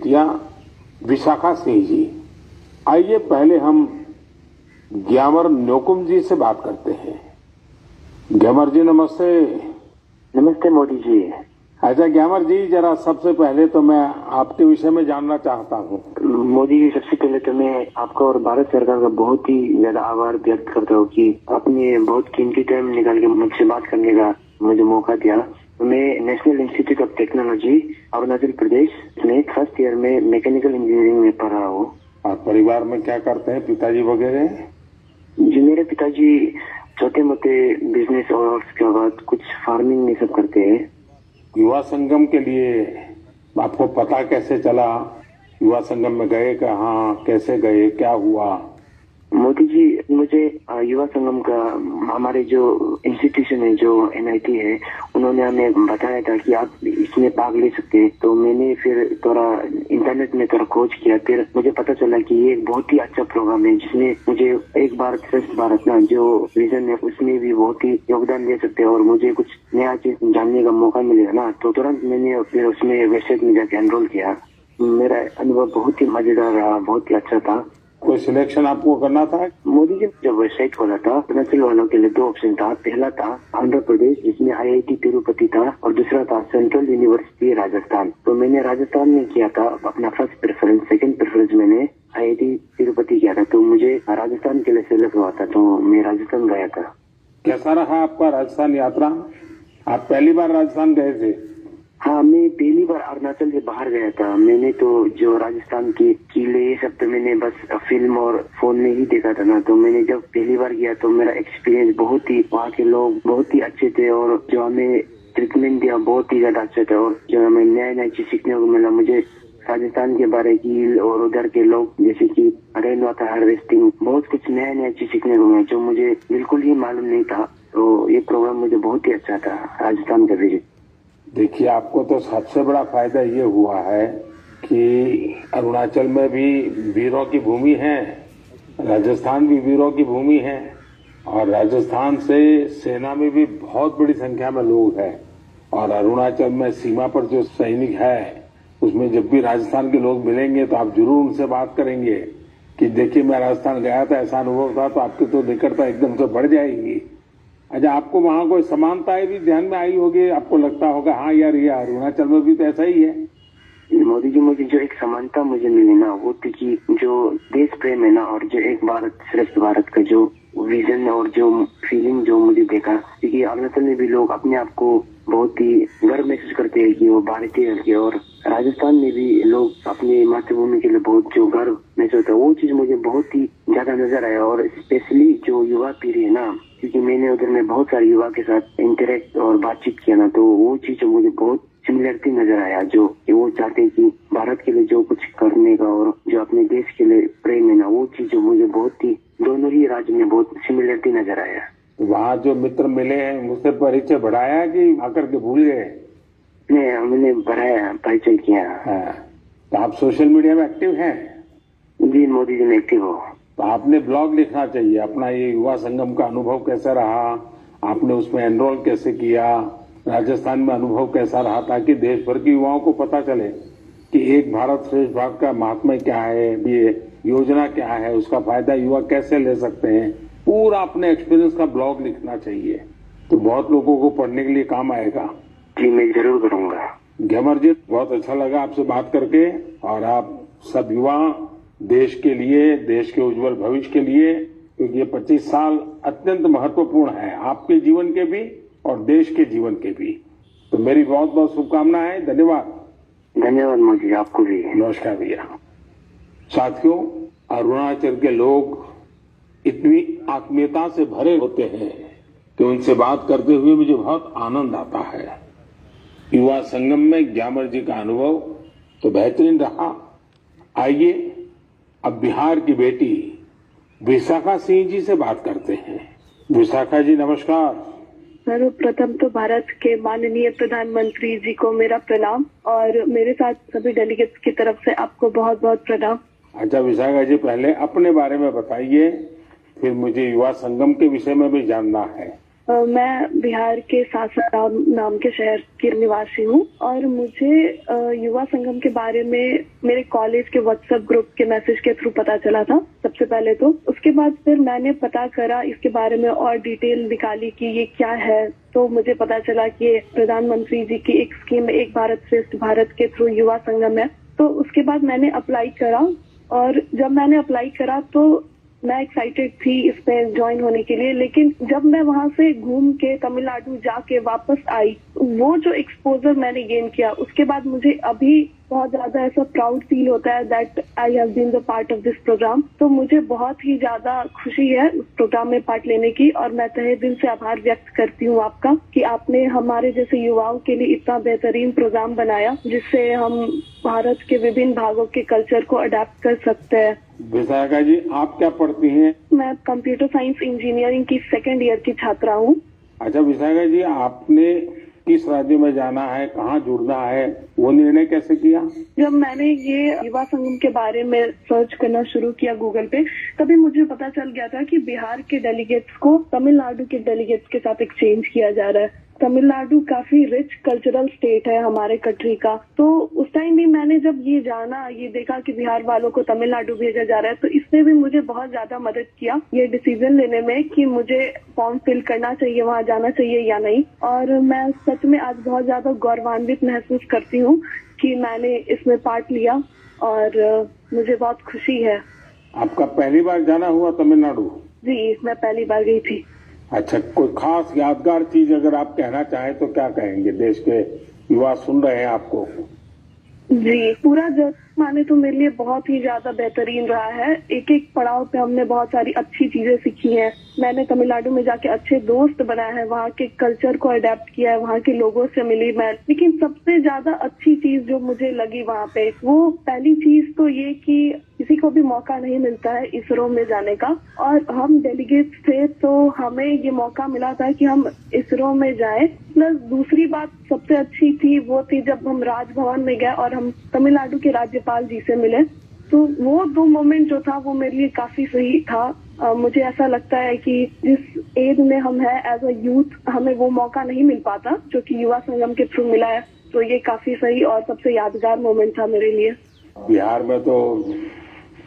बेटियां विशाखा सिंह जी। आइए पहले हम ग्यामर न्योकुम जी से बात करते हैं। ग्यामर जी नमस्ते। नमस्ते मोदी जी। अच्छा ग्यामर जी, जरा सबसे पहले तो मैं आपके विषय में जानना चाहता हूँ। मोदी जी, सबसे पहले तो मैं आपका और भारत सरकार का बहुत ही ज्यादा आभार व्यक्त करता हूँ कि आपने बहुत कीमती टाइम निकाल के मुझसे बात करने का मुझे मौका दिया। मैं National Institute of Technology Arunachal Pradesh में फर्स्ट ईयर में मैकेनिकल इंजीनियरिंग में पढ़ रहा हूँ। आप परिवार में क्या करते हैं, पिताजी वगैरह? जी, मेरे पिताजी छोटे मोटे बिजनेस और उसके बाद कुछ फार्मिंग में सब करते हैं। युवा संगम के लिए आपको पता कैसे चला? युवा संगम में गए कहाँ, कैसे गए, क्या हुआ? मोदी जी, मुझे युवा संगम का हमारे जो इंस्टीट्यूशन है, जो NIT है, उन्होंने हमें बताया था कि आप इसमें भाग ले सकते हैं। तो मैंने फिर थोड़ा इंटरनेट में थोड़ा खोज किया, फिर मुझे पता चला कि ये एक बहुत ही अच्छा प्रोग्राम है जिसमें मुझे एक भारत श्रेष्ठ भारत ना जो विजन है उसमें भी बहुत ही योगदान दे सकते हैं और मुझे कुछ नया चीज जानने का मौका मिलेगा ना। तो तुरंत मैंने फिर उसमें वेबसाइट में जाके एनरोल किया। मेरा अनुभव बहुत ही मजेदार रहा, बहुत ही अच्छा था। कोई सिलेक्शन आपको करना था? मोदी जी, जब वेबसाइट खोला था अरुणाचल वालों के लिए 2 ऑप्शन था। पहला था आंध्र प्रदेश, जिसमें IIT तिरुपति था, और दूसरा था सेंट्रल यूनिवर्सिटी राजस्थान। तो मैंने राजस्थान में किया था अपना फर्स्ट प्रेफरेंस। सेकंड प्रेफरेंस मैंने IIT तिरुपति किया था। तो मुझे राजस्थान के लिए सिलेक्ट हुआ था, तो मैं राजस्थान गया था। कैसा रहा आपका राजस्थान यात्रा? आप पहली बार राजस्थान गए थे? हाँ, मैं पहली बार अरुणाचल से बाहर गया था। मैंने तो जो राजस्थान की किले ये सब तो मैंने बस फिल्म और फोन में ही देखा था ना। तो मैंने जब पहली बार गया तो मेरा एक्सपीरियंस बहुत ही, वहाँ के लोग बहुत ही अच्छे थे और जो हमें ट्रीटमेंट दिया बहुत ही ज्यादा अच्छा था और जो हमें नया नया चीज सीखने को मिला। मुझे राजस्थान के बारे की और उधर के लोग जैसे कि रेन वाटर हार्वेस्टिंग, बहुत कुछ नया नया चीज सीखने को मिला जो मुझे बिल्कुल ही मालूम नहीं था। तो ये प्रोग्राम मुझे बहुत ही अच्छा था, राजस्थान का विजिट। देखिए, आपको तो सबसे बड़ा फायदा ये हुआ है कि अरुणाचल में भी वीरों की भूमि है, राजस्थान भी वीरों की भूमि है, और राजस्थान से सेना में भी बहुत बड़ी संख्या में लोग हैं। और अरुणाचल में सीमा पर जो सैनिक है उसमें जब भी राजस्थान के लोग मिलेंगे तो आप जरूर उनसे बात करेंगे कि देखिए मैं राजस्थान गया था, ऐसा अनुभव था, तो आपकी तो निकटता एकदम से बढ़ जाएगी। अच्छा, आपको वहाँ कोई समानताएं भी ध्यान में आई होगी? आपको लगता होगा हाँ यार, ये अरुणाचल में भी तो ऐसा ही है। मोदी जी, मुझे जो एक समानता मुझे मिली ना, वो थी कि जो देश प्रेम है ना, और जो एक भारत श्रेष्ठ भारत का जो विजन और जो फीलिंग जो मुझे देखा, क्योंकि अरुणाचल में भी लोग अपने आप को बहुत ही गर्व महसूस करते हैं कि वो भारतीय है, और राजस्थान में भी लोग अपनी मातृभूमि के लिए बहुत जो गर्व महसूस होता है, वो चीज मुझे बहुत ही ज्यादा नजर आया। और स्पेशली जो युवा पीढ़ी है ना, क्योंकि मैंने उधर में बहुत सारे युवा के साथ इंटरेक्ट और बातचीत किया ना, तो वो चीज मुझे बहुत सिमिलरिटी नजर आया। जो कि वो चाहते हैं कि भारत के लिए जो कुछ करने का और जो अपने देश के लिए प्रेम है ना, वो चीज मुझे बहुत ही दोनों ही राज्य में बहुत सिमिलरिटी नजर आया। वहाँ जो मित्र मिले हैं मुझसे परिचय बढ़ाया कि आकर के भूल गए? मैंने बढ़ाया, परिचय किया। तो आप सोशल मीडिया में एक्टिव हैं? जी मोदी जी, मैं एक्टिव हूँ। तो आपने ब्लॉग लिखना चाहिए अपना, ये युवा संगम का अनुभव कैसा रहा, आपने उसमें एनरोल कैसे किया, राजस्थान में अनुभव कैसा रहा, ताकि देश भर के युवाओं को पता चले कि एक भारत श्रेष्ठ भारत का महात्मा क्या है, ये योजना क्या है, उसका फायदा युवा कैसे ले सकते हैं। पूरा अपने एक्सपीरियंस का ब्लॉग लिखना चाहिए, तो बहुत लोगों को पढ़ने के लिए काम आएगा। जी, मैं जरूर करूंगा। ग्यामर जी, बहुत अच्छा लगा आपसे बात करके, और आप सब युवा देश के लिए, देश के उज्जवल भविष्य के लिए, क्योंकि ये 25 साल अत्यंत महत्वपूर्ण है आपके जीवन के भी और देश के जीवन के भी। तो मेरी बहुत बहुत शुभकामनाएं। धन्यवाद। धन्यवाद मोदी, आपको भी। नमस्कार भैया। साथियों, अरुणाचल के लोग इतनी आत्मीयता से भरे होते हैं कि उनसे बात करते हुए मुझे बहुत आनंद आता है। युवा संगम में ग्यामर जी का अनुभव तो बेहतरीन रहा। आइए अब बिहार की बेटी विशाखा सिंह जी से बात करते हैं। विशाखा जी नमस्कार। सर्वप्रथम तो भारत के माननीय प्रधानमंत्री जी को मेरा प्रणाम, और मेरे साथ सभी डेलीगेट्स की तरफ से आपको बहुत बहुत प्रणाम। अच्छा विशाखा जी, पहले अपने बारे में बताइए, फिर मुझे युवा संगम के विषय में भी जानना है। मैं बिहार के सासाराम नाम के शहर की निवासी हूँ और मुझे युवा संगम के बारे में मेरे कॉलेज के व्हाट्सएप ग्रुप के मैसेज के थ्रू पता चला था सबसे पहले। तो उसके बाद फिर मैंने पता करा इसके बारे में और डिटेल निकाली कि ये क्या है। तो मुझे पता चला कि ये प्रधानमंत्री जी की एक स्कीम एक भारत श्रेष्ठ भारत के थ्रू युवा संगम है। तो उसके बाद मैंने अप्लाई करा और जब मैंने अप्लाई करा तो मैं एक्साइटेड थी इसमें ज्वाइन होने के लिए। लेकिन जब मैं वहां से घूम के तमिलनाडु जाके वापस आई, वो जो एक्सपोजर मैंने गेन किया उसके बाद मुझे अभी बहुत ज्यादा ऐसा प्राउड फील होता है that I have been the part of this program. तो मुझे बहुत ही ज्यादा खुशी है उस प्रोग्राम में पार्ट लेने की और मैं तहे दिल से आभार व्यक्त करती हूँ आपका कि आपने हमारे जैसे युवाओं के लिए इतना बेहतरीन प्रोग्राम बनाया जिससे हम भारत के विभिन्न भागों के कल्चर को अडेप्ट कर सकते हैं। विशाखा जी, आप क्या पढ़ती हैं? मैं कंप्यूटर साइंस इंजीनियरिंग की सेकेंड ईयर की छात्रा हूँ। अच्छा विशाखा जी, आपने किस राज्य में जाना है, कहाँ जुड़ना है, वो निर्णय कैसे किया? जब मैंने ये युवा संगम के बारे में सर्च करना शुरू किया गूगल पे, तभी मुझे पता चल गया था कि बिहार के डेलीगेट्स को तमिलनाडु के डेलीगेट्स के साथ एक्सचेंज किया जा रहा है। तमिलनाडु काफी रिच कल्चरल स्टेट है हमारे कंट्री का। तो उस टाइम भी मैंने जब ये जाना, ये देखा कि बिहार वालों को तमिलनाडु भेजा जा रहा है, तो इसने भी मुझे बहुत ज्यादा मदद किया ये डिसीजन लेने में कि मुझे फॉर्म फिल करना चाहिए, वहाँ जाना चाहिए या नहीं। और मैं सच में आज बहुत ज्यादा गौरवान्वित महसूस करती हूँ कि मैंने इसमें पार्ट लिया और मुझे बहुत खुशी है। आपका पहली बार जाना हुआ तमिलनाडु? जी, मैं पहली बार गई थी। अच्छा, कोई खास यादगार चीज अगर आप कहना चाहें तो क्या कहेंगे? देश के युवा सुन रहे हैं आपको। जी, पूरा जर्नी माने तो मेरे लिए बहुत ही ज्यादा बेहतरीन रहा है। एक एक पड़ाव पे हमने बहुत सारी अच्छी चीजें सीखी हैं। मैंने तमिलनाडु में जाके अच्छे दोस्त बनाए हैं, वहाँ के कल्चर को अडेप्ट किया है, वहाँ के लोगों से मिली मैं। लेकिन सबसे ज्यादा अच्छी चीज जो मुझे लगी वहाँ पे, वो पहली चीज तो ये कि किसी को भी मौका नहीं मिलता है इसरो में जाने का और हम डेलीगेट्स थे तो हमें ये मौका मिला था कि हम इसरो में जाएं। प्लस दूसरी बात सबसे अच्छी थी वो थी जब हम राजभवन में गए और हम तमिलनाडु के राज्यपाल जी से मिले। तो वो दो मोमेंट जो था वो मेरे लिए काफी सही था। मुझे ऐसा लगता है कि जिस एज में हम हैं एज अ यूथ, हमें वो मौका नहीं मिल पाता जो कि युवा संगम के थ्रू मिला है। तो ये काफी सही और सबसे यादगार मोमेंट था मेरे लिए। बिहार में तो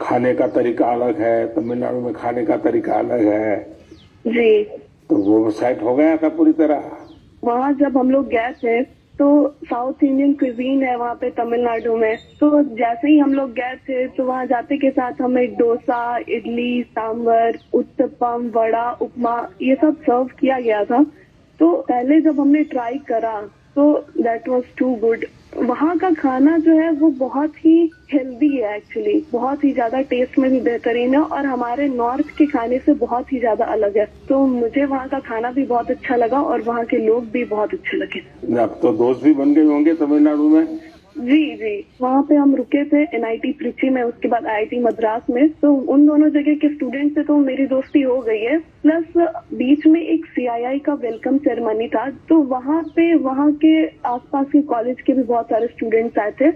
खाने का तरीका अलग है, तमिलनाडु में खाने का तरीका अलग है। जी, तो वो सेट हो गया था पूरी तरह? वहाँ जब हम लोग गए थे तो साउथ इंडियन क्विजीन है वहाँ पे तमिलनाडु में। तो जैसे ही हम लोग गए थे तो वहाँ जाते के साथ हमें डोसा, इडली, सांभर, उत्तपम, वड़ा, उपमा ये सब सर्व किया गया था। तो पहले जब हमने ट्राई करा तो दैट वाज टू गुड। वहाँ का खाना जो है वो बहुत ही हेल्दी है एक्चुअली, बहुत ही ज्यादा टेस्ट में भी बेहतरीन है और हमारे नॉर्थ के खाने से बहुत ही ज्यादा अलग है। तो मुझे वहाँ का खाना भी बहुत अच्छा लगा और वहाँ के लोग भी बहुत अच्छे लगे। अब तो दोस्त भी बन गए होंगे तमिलनाडु में? जी, वहाँ पे हम रुके थे NIT त्रिची में, उसके बाद IIT मद्रास में। तो उन दोनों जगह के स्टूडेंट से तो मेरी दोस्ती हो गई है। प्लस बीच में एक CII का वेलकम सेरेमनी था, तो वहाँ पे वहाँ के आसपास के कॉलेज के भी बहुत सारे स्टूडेंट्स आए थे।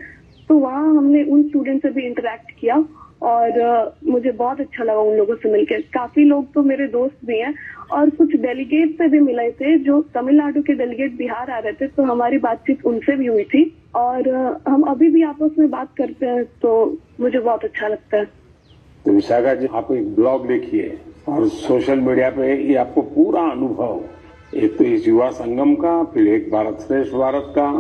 तो वहाँ हमने उन स्टूडेंट से भी इंटरेक्ट किया और मुझे बहुत अच्छा लगा उन लोगों से मिलकर। काफी लोग तो मेरे दोस्त भी हैं और कुछ डेलीगेट से भी मिले थे जो तमिलनाडु के डेलीगेट बिहार आ रहे थे, तो हमारी बातचीत उनसे भी हुई थी और हम अभी भी आपस में बात करते हैं, तो मुझे बहुत अच्छा लगता है। तो विशाखा जी, आप एक ब्लॉग लिखिए और सोशल मीडिया पे ये आपको पूरा अनुभव, एक तो इस युवा संगम का, फिर एक भारत श्रेष्ठ भारत का,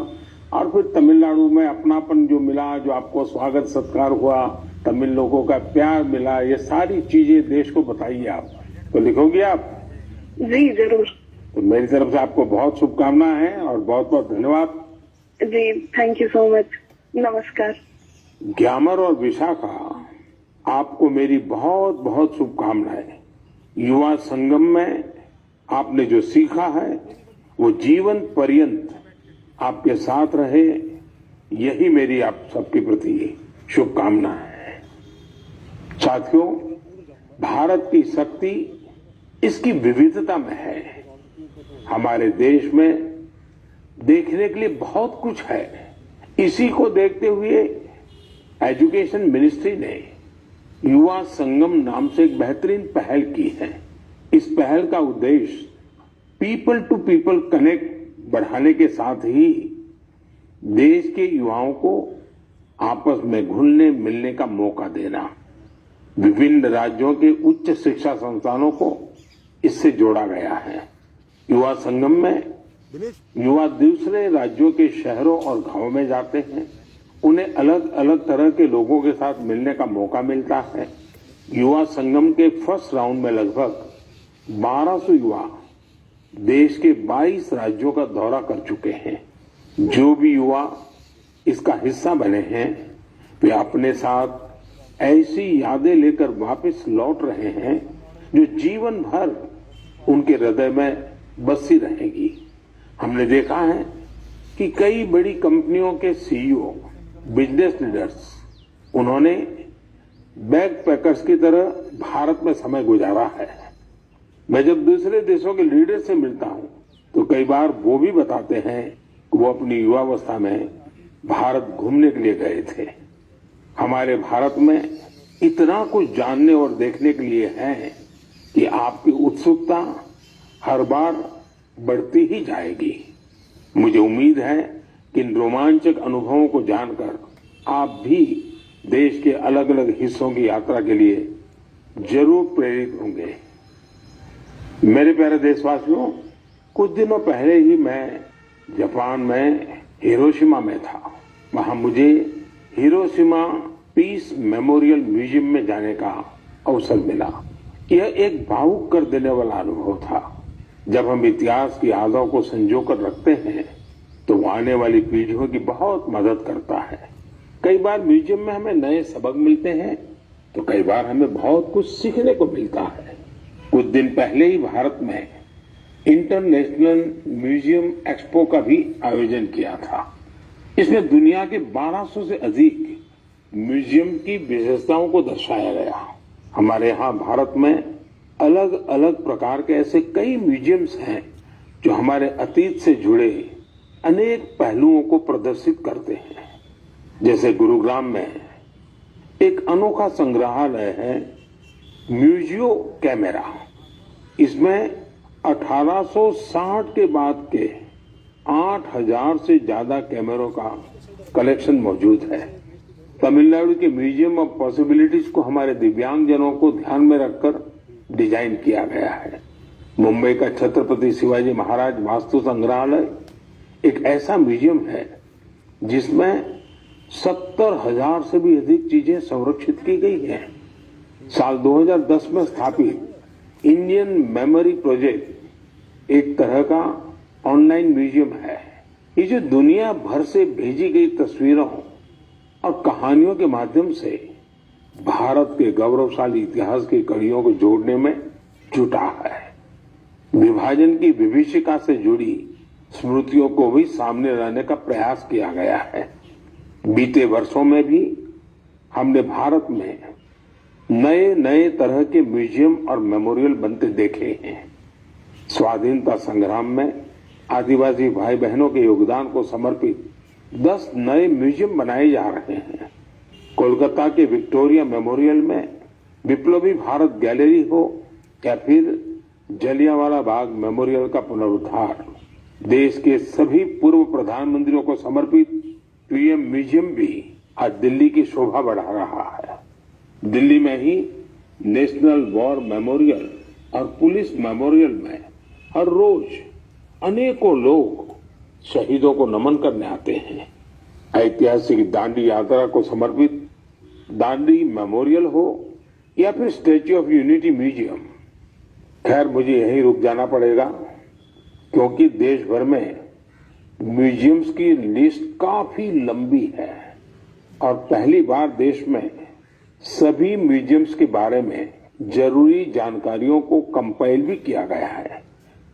और फिर तमिलनाडु में अपनापन जो मिला, जो आपको स्वागत सत्कार हुआ, तमिल लोगों का प्यार मिला, ये सारी चीजें देश को बताइए आप। तो लिखोगे आप? जी जरूर। तो मेरी तरफ से आपको बहुत शुभकामनाएं हैं और बहुत बहुत धन्यवाद। जी, थैंक यू सो मच। नमस्कार। ग्यामर और विशाखा, आपको मेरी बहुत बहुत शुभकामनाएं। युवा संगम में आपने जो सीखा है वो जीवन पर्यंत आपके साथ रहे, यही मेरी आप सबके प्रति शुभकामना है। साथियों, भारत की शक्ति इसकी विविधता में है। हमारे देश में देखने के लिए बहुत कुछ है। इसी को देखते हुए एजुकेशन मिनिस्ट्री ने युवा संगम नाम से एक बेहतरीन पहल की है। इस पहल का उद्देश्य पीपल टू पीपल कनेक्ट बढ़ाने के साथ ही देश के युवाओं को आपस में घुलने मिलने का मौका देना, विभिन्न राज्यों के उच्च शिक्षा संस्थानों को इससे जोड़ा गया है। युवा संगम में युवा दूसरे राज्यों के शहरों और गांवों में जाते हैं, उन्हें अलग अलग तरह के लोगों के साथ मिलने का मौका मिलता है। युवा संगम के फर्स्ट राउंड में लगभग 1200 युवा देश के 22 राज्यों का दौरा कर चुके हैं। जो भी युवा इसका हिस्सा बने हैं वे अपने साथ ऐसी यादें लेकर वापस लौट रहे हैं जो जीवन भर उनके हृदय में बसी रहेगी। हमने देखा है कि कई बड़ी कंपनियों के सीईओ, बिजनेस लीडर्स, उन्होंने बैग पैकर्स की तरह भारत में समय गुजारा है। मैं जब दूसरे देशों के लीडर से मिलता हूं तो कई बार वो भी बताते हैं कि वो अपनी युवावस्था में भारत घूमने के लिए गए थे। हमारे भारत में इतना कुछ जानने और देखने के लिए है कि आपकी उत्सुकता हर बार बढ़ती ही जाएगी। मुझे उम्मीद है कि इन रोमांचक अनुभवों को जानकर आप भी देश के अलग अलग हिस्सों की यात्रा के लिए जरूर प्रेरित होंगे। मेरे प्यारे देशवासियों, कुछ दिनों पहले ही मैं जापान में हिरोशिमा में था। वहां मुझे हिरोशिमा पीस मेमोरियल म्यूजियम में जाने का अवसर मिला। यह एक भावुक कर देने वाला अनुभव था। जब हम इतिहास की यादों को संजोकर रखते हैं तो वो आने वाली पीढ़ियों की बहुत मदद करता है। कई बार म्यूजियम में हमें नए सबक मिलते हैं तो कई बार हमें बहुत कुछ सीखने को मिलता है। कुछ दिन पहले ही भारत में इंटरनेशनल म्यूजियम एक्सपो का भी आयोजन किया था। इसमें दुनिया के 1200 से अधिक म्यूजियम की विशेषताओं को दर्शाया गया। हमारे यहाँ भारत में अलग अलग प्रकार के ऐसे कई म्यूजियम्स हैं जो हमारे अतीत से जुड़े अनेक पहलुओं को प्रदर्शित करते हैं। जैसे गुरुग्राम में एक अनोखा संग्रहालय है म्यूजियो कैमेरा। इसमें 1860 के बाद के 8000 से ज्यादा कैमरों का कलेक्शन मौजूद है। तमिलनाडु के म्यूजियम ऑफ पॉसिबिलिटीज को हमारे दिव्यांगजनों को ध्यान में रखकर डिजाइन किया गया है। मुंबई का छत्रपति शिवाजी महाराज वास्तु संग्रहालय एक ऐसा म्यूजियम है जिसमें 70,000 से भी अधिक चीजें संरक्षित की गई हैं। साल 2010 में स्थापित इंडियन मेमोरी प्रोजेक्ट एक तरह का ऑनलाइन म्यूजियम है। ये जो दुनिया भर से भेजी गई तस्वीरों और कहानियों के माध्यम से भारत के गौरवशाली इतिहास की कड़ियों को जोड़ने में जुटा है। विभाजन की विभीषिका से जुड़ी स्मृतियों को भी सामने लाने का प्रयास किया गया है। बीते वर्षों में भी हमने भारत में नए नए तरह के म्यूजियम और मेमोरियल बनते देखे हैं। स्वाधीनता संग्राम में आदिवासी भाई बहनों के योगदान को समर्पित 10 नए म्यूजियम बनाए जा रहे हैं। कोलकाता के विक्टोरिया मेमोरियल में विप्लवी भारत गैलरी हो या फिर जलियांवाला बाग मेमोरियल का पुनरुद्धार, देश के सभी पूर्व प्रधानमंत्रियों को समर्पित पीएम म्यूजियम भी आज दिल्ली की शोभा बढ़ा रहा है। दिल्ली में ही नेशनल वॉर मेमोरियल और पुलिस मेमोरियल में हर रोज अनेकों लोग शहीदों को नमन करने आते हैं। ऐतिहासिक दांडी यात्रा को समर्पित दांडी मेमोरियल हो या फिर स्टैच्यू ऑफ यूनिटी म्यूजियम, खैर मुझे यहीं रुक जाना पड़ेगा क्योंकि देश भर में म्यूजियम्स की लिस्ट काफी लंबी है और पहली बार देश में सभी म्यूजियम्स के बारे में जरूरी जानकारियों को कंपाइल भी किया गया है।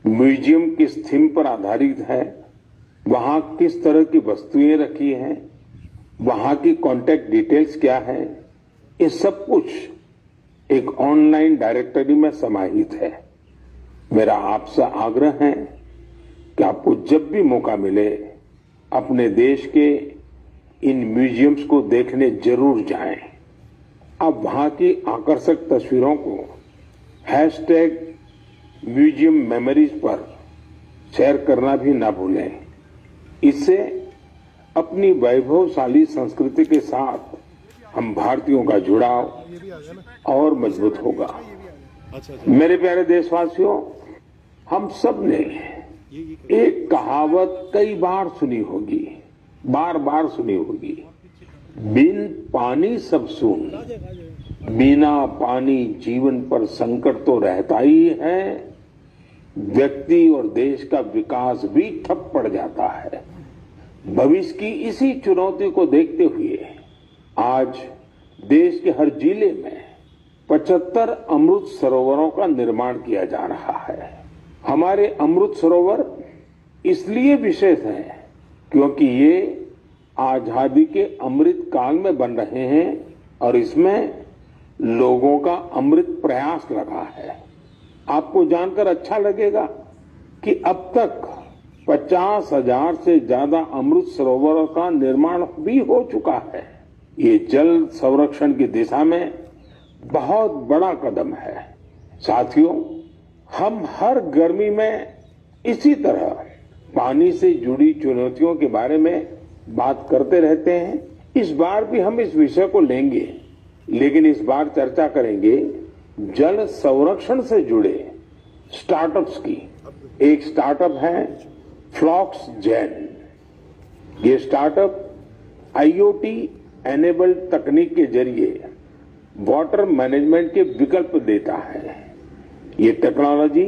म्यूजियम किस थीम पर आधारित है, वहां किस तरह की वस्तुएं रखी हैं, वहां की कॉन्टैक्ट डिटेल्स क्या है, ये सब कुछ एक ऑनलाइन डायरेक्टरी में समाहित है। मेरा आपसे आग्रह है कि आपको जब भी मौका मिले अपने देश के इन म्यूजियम्स को देखने जरूर जाएं। आप वहां की आकर्षक तस्वीरों को #म्यूजियम मेमोरीज पर शेयर करना भी ना भूलें। इससे अपनी वैभवशाली संस्कृति के साथ हम भारतीयों का जुड़ाव और मजबूत होगा। मेरे प्यारे देशवासियों, हम सब ने एक कहावत कई बार सुनी होगी, बार बार सुनी होगी, बिन पानी सब सून, बिना पानी जीवन पर संकट तो रहता ही है, व्यक्ति और देश का विकास भी ठप पड़ जाता है। भविष्य की इसी चुनौती को देखते हुए आज देश के हर जिले में 75 अमृत सरोवरों का निर्माण किया जा रहा है। हमारे अमृत सरोवर इसलिए विशेष हैं क्योंकि ये आजादी के अमृत काल में बन रहे हैं और इसमें लोगों का अमृत प्रयास लगा है। आपको जानकर अच्छा लगेगा कि अब तक 50,000 से ज्यादा अमृत सरोवरों का निर्माण भी हो चुका है। ये जल संरक्षण की दिशा में बहुत बड़ा कदम है। साथियों, हम हर गर्मी में इसी तरह पानी से जुड़ी चुनौतियों के बारे में बात करते रहते हैं। इस बार भी हम इस विषय को लेंगे, लेकिन इस बार चर्चा करेंगे जल संरक्षण से जुड़े स्टार्टअप्स की। एक स्टार्टअप है फ्लॉक्स जेन। ये स्टार्टअप IoT एनेबल्ड तकनीक के जरिए वाटर मैनेजमेंट के विकल्प देता है। ये टेक्नोलॉजी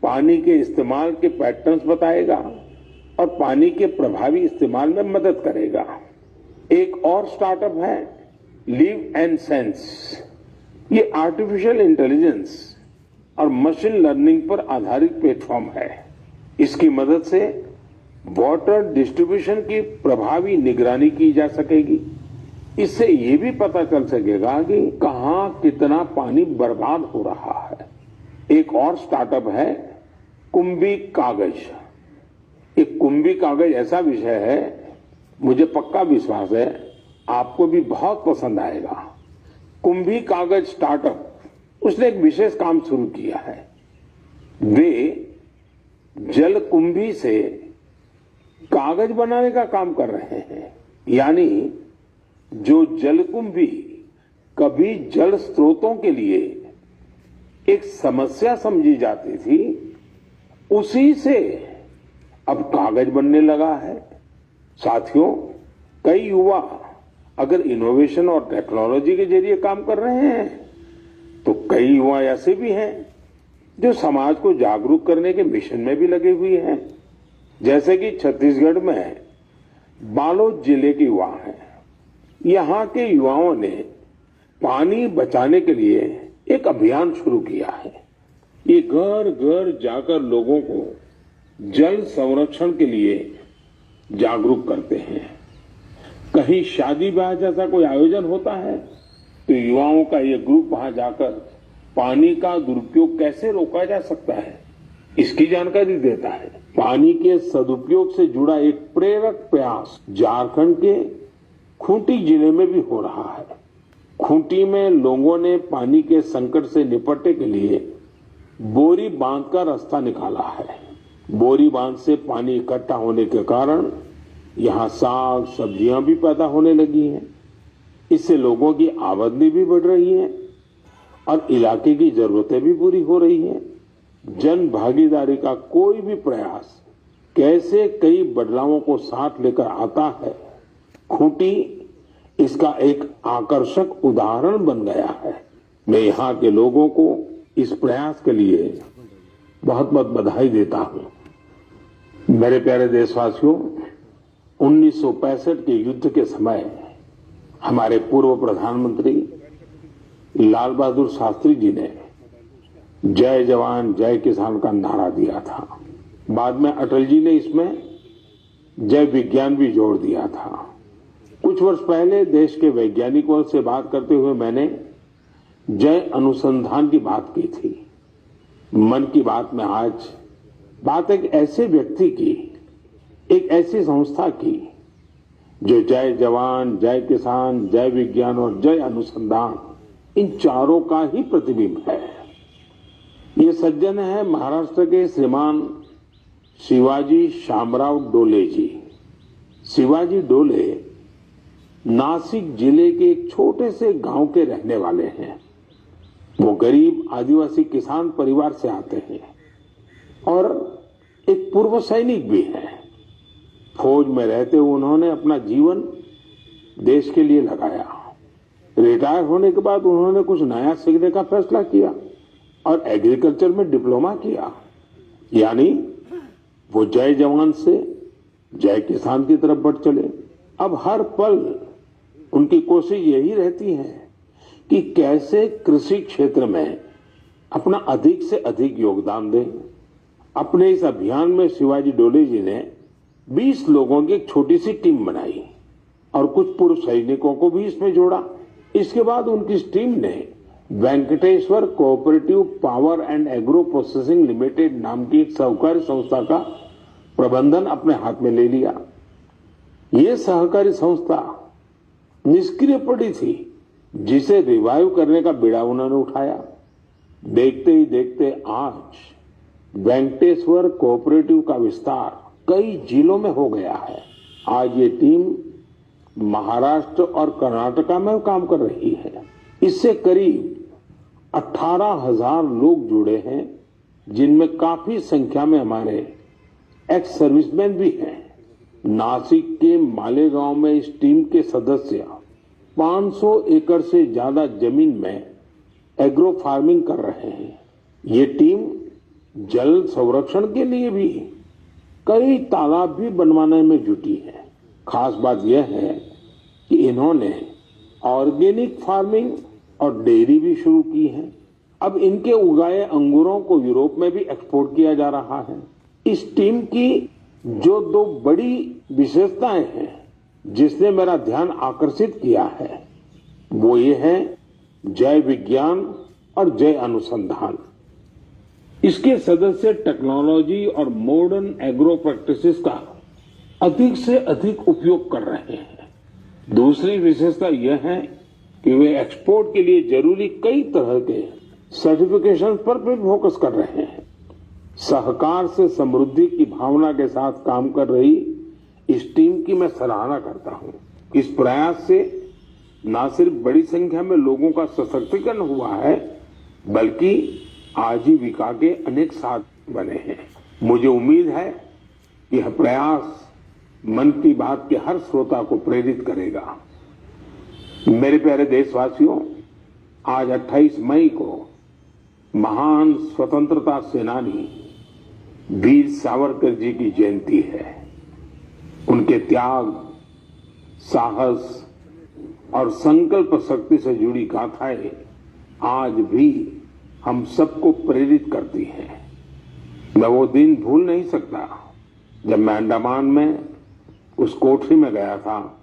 पानी के इस्तेमाल के पैटर्न्स बताएगा और पानी के प्रभावी इस्तेमाल में मदद करेगा। एक और स्टार्टअप है लिव एंड सेंस। ये आर्टिफिशियल इंटेलिजेंस और मशीन लर्निंग पर आधारित प्लेटफॉर्म है। इसकी मदद से वाटर डिस्ट्रीब्यूशन की प्रभावी निगरानी की जा सकेगी। इससे ये भी पता चल सकेगा कि कहां कितना पानी बर्बाद हो रहा है। एक और स्टार्टअप है कुंभी कागज। एक कुंभी कागज ऐसा विषय है, मुझे पक्का विश्वास है आपको भी बहुत पसंद आएगा। कुंभी कागज स्टार्टअप उसने एक विशेष काम शुरू किया है। वे जल कुंभी से कागज बनाने का काम कर रहे हैं। यानी जो जलकुंभी कभी जल स्रोतों के लिए एक समस्या समझी जाती थी, उसी से अब कागज बनने लगा है। साथियों, कई युवा अगर इनोवेशन और टेक्नोलॉजी के जरिए काम कर रहे हैं, तो कई युवा ऐसे भी हैं जो समाज को जागरूक करने के मिशन में भी लगे हुए हैं। जैसे कि छत्तीसगढ़ में बालोद जिले के युवा हैं। यहाँ के युवाओं ने पानी बचाने के लिए एक अभियान शुरू किया है। ये घर घर जाकर लोगों को जल संरक्षण के लिए जागरूक करते हैं। कहीं शादी ब्याह जैसा कोई आयोजन होता है तो युवाओं का ये ग्रुप वहां जाकर पानी का दुरुपयोग कैसे रोका जा सकता है, इसकी जानकारी देता है। पानी के सदुपयोग से जुड़ा एक प्रेरक प्रयास झारखंड के खूंटी जिले में भी हो रहा है। खूंटी में लोगों ने पानी के संकट से निपटने के लिए बोरी बांध का रास्ता निकाला है। बोरी बांध से पानी इकट्ठा होने के कारण यहाँ साग सब्जियां भी पैदा होने लगी हैं। इससे लोगों की आमदनी भी बढ़ रही है और इलाके की जरूरतें भी पूरी हो रही हैं। जन भागीदारी का कोई भी प्रयास कैसे कई बदलावों को साथ लेकर आता है, खूंटी इसका एक आकर्षक उदाहरण बन गया है। मैं यहाँ के लोगों को इस प्रयास के लिए बहुत बहुत बधाई देता हूँ। मेरे प्यारे देशवासियों, 1965 के युद्ध के समय हमारे पूर्व प्रधानमंत्री लाल बहादुर शास्त्री जी ने जय जवान जय किसान का नारा दिया था। बाद में अटल जी ने इसमें जय विज्ञान भी जोड़ दिया था। कुछ वर्ष पहले देश के वैज्ञानिकों से बात करते हुए मैंने जय अनुसंधान की बात की थी। मन की बात में आज बात एक ऐसे व्यक्ति की, एक ऐसी संस्था की जो जय जवान जय किसान जय विज्ञान और जय अनुसंधान इन चारों का ही प्रतिबिंब है। ये सज्जन है महाराष्ट्र के श्रीमान शिवाजी शामराव डोले जी। शिवाजी डोले नासिक जिले के एक छोटे से गांव के रहने वाले हैं। वो गरीब आदिवासी किसान परिवार से आते हैं और एक पूर्व सैनिक भी हैं। फौज में रहते हुए उन्होंने अपना जीवन देश के लिए लगाया। रिटायर होने के बाद उन्होंने कुछ नया सीखने का फैसला किया और एग्रीकल्चर में डिप्लोमा किया। यानी वो जय जवान से जय किसान की तरफ बढ़ चले। अब हर पल उनकी कोशिश यही रहती है कि कैसे कृषि क्षेत्र में अपना अधिक से अधिक योगदान दें। अपने इस अभियान में शिवाजी डोले जी ने 20 लोगों की एक छोटी सी टीम बनाई और कुछ पूर्व सैनिकों को भी इसमें जोड़ा। इसके बाद उनकी इस टीम ने Venkateshwara cooperative power and agro processing limited नाम की एक सहकारी संस्था का प्रबंधन अपने हाथ में ले लिया। ये सहकारी संस्था निष्क्रिय पड़ी थी, जिसे रिवाइव करने का बीड़ा उन्होंने उठाया। देखते ही देखते आज वेंकटेश्वर कोऑपरेटिव का विस्तार कई जिलों में हो गया है। आज ये टीम महाराष्ट्र और कर्नाटका में काम कर रही है। इससे करीब 18,000 लोग जुड़े हैं, जिनमें काफी संख्या में हमारे एक्स सर्विसमैन भी हैं। नासिक के मालेगांव में इस टीम के सदस्य 500 एकड़ से ज्यादा जमीन में एग्रो फार्मिंग कर रहे हैं। ये टीम जल संरक्षण के लिए भी कई तालाब भी बनवाने में जुटी है। खास बात यह है कि इन्होंने ऑर्गेनिक फार्मिंग और डेयरी भी शुरू की है। अब इनके उगाए अंगूरों को यूरोप में भी एक्सपोर्ट किया जा रहा है। इस टीम की जो 2 बड़ी विशेषताएं हैं जिसने मेरा ध्यान आकर्षित किया है, वो ये है जय विज्ञान और जय अनुसंधान। इसके सदस्य टेक्नोलॉजी और मॉडर्न एग्रो प्रैक्टिसेस का अधिक से अधिक उपयोग कर रहे हैं। दूसरी विशेषता यह है कि वे एक्सपोर्ट के लिए जरूरी कई तरह के सर्टिफिकेशन पर भी फोकस कर रहे हैं। सहकार से समृद्धि की भावना के साथ काम कर रही इस टीम की मैं सराहना करता हूं। इस प्रयास से न सिर्फ बड़ी संख्या में लोगों का सशक्तिकरण हुआ है, बल्कि आजीविका के अनेक साधन बने हैं। मुझे उम्मीद है कि यह प्रयास मन की बात के हर श्रोता को प्रेरित करेगा। मेरे प्यारे देशवासियों, आज 28 मई को महान स्वतंत्रता सेनानी वीर सावरकर जी की जयंती है। उनके त्याग, साहस और संकल्प शक्ति से जुड़ी गाथाएं आज भी हम सबको प्रेरित करती हैं। मैं वो दिन भूल नहीं सकता जब मैं अंडमान में उस कोठरी में गया था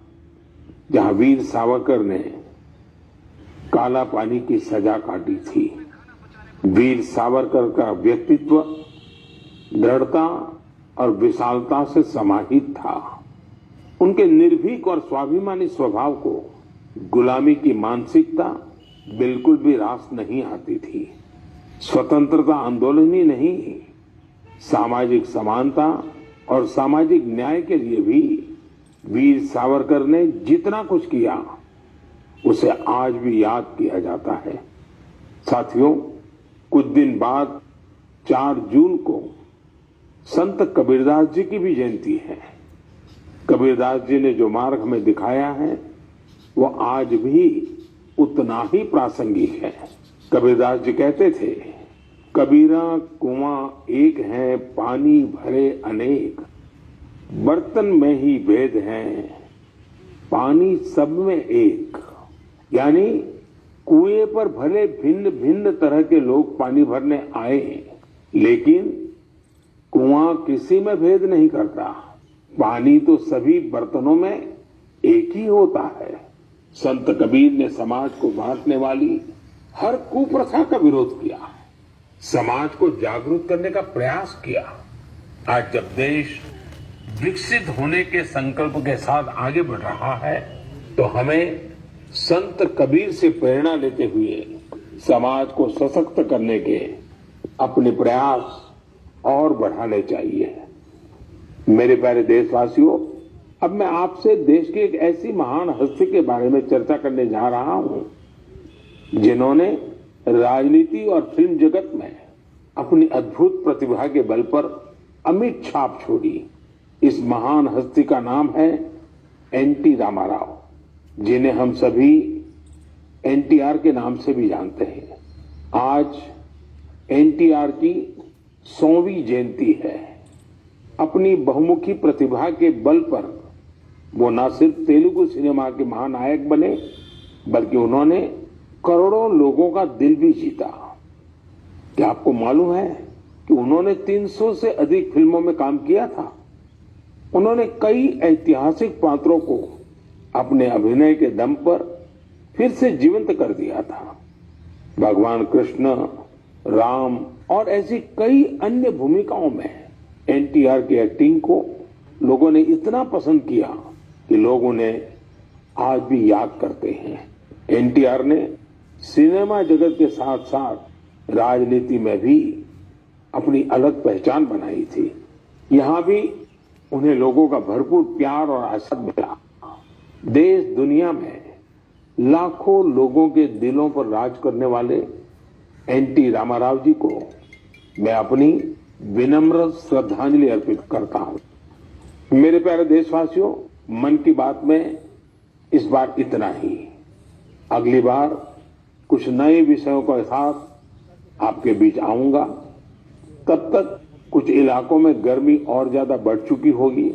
जहां वीर सावरकर ने काला पानी की सजा काटी थी। वीर सावरकर का व्यक्तित्व दृढ़ता और विशालता से समाहित था। उनके निर्भीक और स्वाभिमानी स्वभाव को गुलामी की मानसिकता बिल्कुल भी रास नहीं आती थी। स्वतंत्रता आंदोलन ही नहीं, सामाजिक समानता और सामाजिक न्याय के लिए भी वीर सावरकर ने जितना कुछ किया उसे आज भी याद किया जाता है। साथियों, कुछ दिन बाद 4 जून को संत कबीरदास जी की भी जयंती है। कबीरदास जी ने जो मार्ग हमें दिखाया है वो आज भी उतना ही प्रासंगिक है। कबीरदास जी कहते थे, कबीरा कुआं एक है, पानी भरे अनेक, बर्तन में ही भेद है, पानी सब में एक। यानी कुएं पर भले भिन्न भिन्न तरह के लोग पानी भरने आए, लेकिन कुआं किसी में भेद नहीं करता। पानी तो सभी बर्तनों में एक ही होता है। संत कबीर ने समाज को बांटने वाली हर कुप्रथा का विरोध किया, समाज को जागरूक करने का प्रयास किया। आज जब देश विकसित होने के संकल्प के साथ आगे बढ़ रहा है, तो हमें संत कबीर से प्रेरणा लेते हुए समाज को सशक्त करने के अपने प्रयास और बढ़ाने चाहिए। मेरे प्यारे देशवासियों, अब मैं आपसे देश की एक ऐसी महान हस्ती के बारे में चर्चा करने जा रहा हूं जिन्होंने राजनीति और फिल्म जगत में अपनी अद्भुत प्रतिभा के बल पर अमिट छाप छोड़ी। इस महान हस्ती का नाम है एनटी रामाराव, जिन्हें हम सभी एनटीआर के नाम से भी जानते हैं। आज एनटीआर की 100वीं जयंती है। अपनी बहुमुखी प्रतिभा के बल पर वो न सिर्फ तेलुगु सिनेमा के महानायक बने, बल्कि उन्होंने करोड़ों लोगों का दिल भी जीता। क्या आपको मालूम है कि उन्होंने 300 से अधिक फिल्मों में काम किया था? उन्होंने कई ऐतिहासिक पात्रों को अपने अभिनय के दम पर फिर से जीवंत कर दिया था। भगवान कृष्ण, राम और ऐसी कई अन्य भूमिकाओं में एनटीआर की एक्टिंग को लोगों ने इतना पसंद किया कि लोग उन्हें आज भी याद करते हैं। एनटीआर ने सिनेमा जगत के साथ साथ राजनीति में भी अपनी अलग पहचान बनाई थी। यहां भी उन्हें लोगों का भरपूर प्यार और आशीर्वाद मिला। देश दुनिया में लाखों लोगों के दिलों पर राज करने वाले एनटी रामाराव जी को मैं अपनी विनम्र श्रद्धांजलि अर्पित करता हूं। मेरे प्यारे देशवासियों, मन की बात में इस बार इतना ही। अगली बार कुछ नए विषयों के साथ आपके बीच आऊंगा। तब तक कुछ इलाकों में गर्मी और ज्यादा बढ़ चुकी होगी,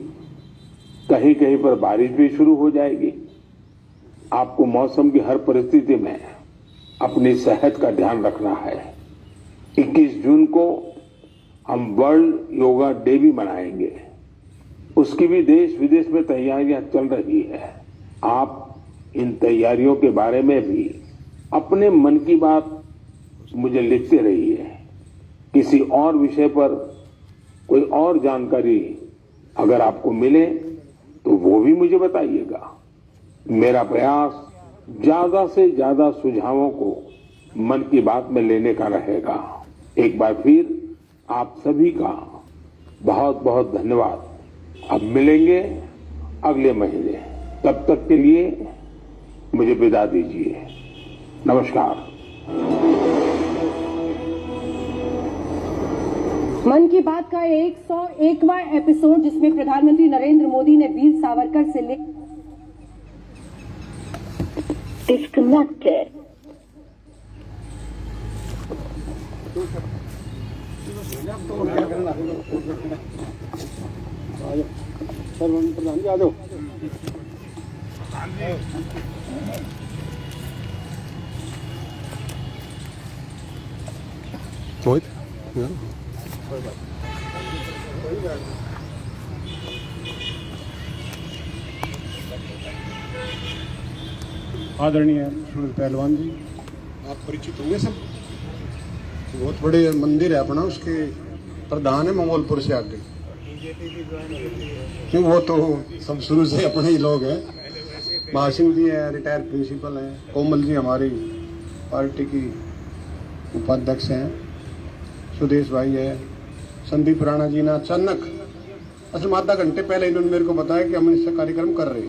कहीं कहीं पर बारिश भी शुरू हो जाएगी। आपको मौसम की हर परिस्थिति में अपनी सेहत का ध्यान रखना है। 21 जून को हम वर्ल्ड योगा डे भी मनाएंगे। उसकी भी देश विदेश में तैयारियां चल रही है। आप इन तैयारियों के बारे में भी अपने मन की बात मुझे लिखते रहिए। किसी और विषय पर कोई और जानकारी अगर आपको मिले तो वो भी मुझे बताइएगा। मेरा प्रयास ज्यादा से ज्यादा सुझावों को मन की बात में लेने का रहेगा। एक बार फिर आप सभी का बहुत बहुत धन्यवाद। अब मिलेंगे अगले महीने। तब तक के लिए मुझे विदा दीजिए। नमस्कार। मन की बात का 101वां एपिसोड, जिसमें प्रधानमंत्री नरेंद्र मोदी ने वीर सावरकर से Disconnected. प्रधान जी आ जाओ। मोहित आदरणीय सूरज पहलवान जी, आप परिचित होंगे सब। बहुत बड़े मंदिर है अपना, उसके प्रधान है मंगोलपुर से आके। क्यों, वो तो सब शुरू से अपने ही लोग हैं। महासिंह जी है, रिटायर्ड प्रिंसिपल हैं। कोमल जी हमारी पार्टी की उपाध्यक्ष हैं। सुदेश भाई है। संदीप राणा जी ने अचानक, असल में आधा घंटे पहले इन्होंने मेरे को बताया कि हम इससे कार्यक्रम कर रहे हैं।